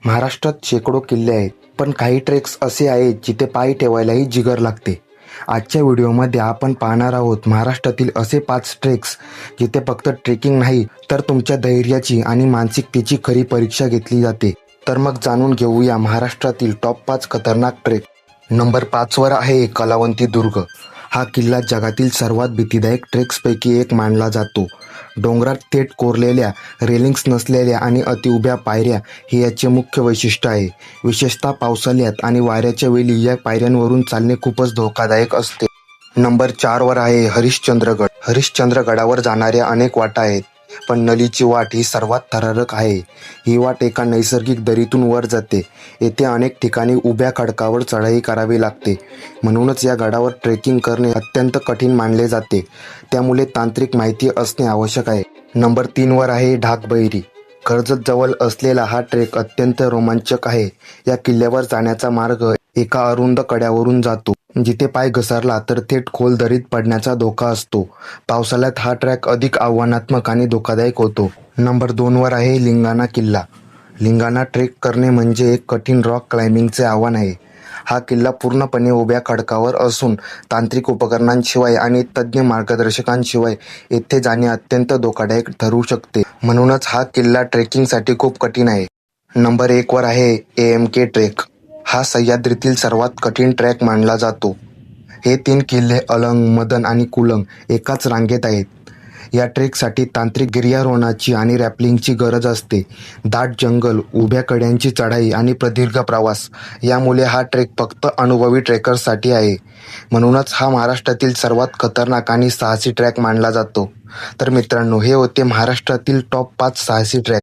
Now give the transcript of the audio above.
महाराष्ट्रात शेकडो किल्ले आहेत, पण काही ट्रेक्स असे आहेत जिथे पाय ठेवायलाही जिगर लागते. आजच्या व्हिडिओमध्ये आपण पाहणार आहोत महाराष्ट्रातील असे 5 ट्रेक्स जिथे फक्त ट्रेकिंग नाही तर तुमच्या धैर्याची आणि मानसिकतेची खरी परीक्षा घेतली जाते. तर मग जाणून घेऊया महाराष्ट्रातील टॉप 5 खतरनाक ट्रेक. नंबर 5 वर आहे कलावंती दुर्ग. हा किल्ला जगातील सर्वात भीतीदायक ट्रेक्सपैकी एक मानला जातो. डोंगरात थेट कोरलेल्या रेलिंग्स नसलेल्या आणि अतिउभ्या पायऱ्या हे याचे मुख्य वैशिष्ट्य आहे. विशेषतः पावसाळ्यात आणि वाऱ्याच्या वेळी या पायऱ्यांवरून चालणे खूपच धोकादायक असते. नंबर 4 वर आहे हरिश्चंद्रगड. हरिश्चंद्रगडावर जाणाऱ्या अनेक वाटा आहेत, पण नलीची वाट ही सर्वात थरारक आहे. ही वाट एका नैसर्गिक दरीतून वर जाते. येथे अनेक ठिकाणी उभ्या खडकावर चढाई करावी लागते. म्हणूनच या गडावर ट्रेकिंग करणे अत्यंत कठीण मानले जाते. त्यामुळे तांत्रिक माहिती असणे आवश्यक आहे. नंबर 3 वर आहे ढाकबैरी. कर्जत जवळ असलेला हा ट्रेक अत्यंत रोमांचक आहे. या किल्ल्यावर जाण्याचा मार्ग एका अरुंद कड्यावरून जातो, जिथे पाय घसरला तर थेट खोल दरीत पडण्याचा धोका असतो. पावसाळ्यात हा ट्रॅक अधिक आव्हानात्मक आणि धोकादायक होतो. नंबर 2 वर आहे लिंगाणा किल्ला. लिंगाणा ट्रेक करणे म्हणजे एक कठीण रॉक क्लाइम्बिंगचे आव्हान आहे. हा किल्ला पूर्णपणे उभ्या खडकावर असून तांत्रिक उपकरणांशिवाय आणि तज्ज्ञ मार्गदर्शकांशिवाय येथे जाणे अत्यंत धोकादायक ठरू शकते. म्हणूनच हा किल्ला ट्रेकिंगसाठी खूप कठीण आहे. नंबर 1 वर आहे AMK ट्रेक. हा सह्याद्रीतील सर्वात कठीण ट्रॅक मानला जातो. हे 3 किल्ले अलंग, मदन आणि कुलंग एकाच रांगेत आहेत. या ट्रेकसाठी तांत्रिक गिर्यारोहणाची आणि रॅपलिंगची गरज असते. दाट जंगल, उभ्या कड्यांची चढाई आणि प्रदीर्घ प्रवास यामुळे हा ट्रेक फक्त अनुभवी ट्रेकर्ससाठी आहे. म्हणूनच हा महाराष्ट्रातील सर्वात खतरनाक आणि साहसी ट्रॅक मानला जातो. तर मित्रांनो, हे होते महाराष्ट्रातील टॉप 5 साहसी ट्रॅक.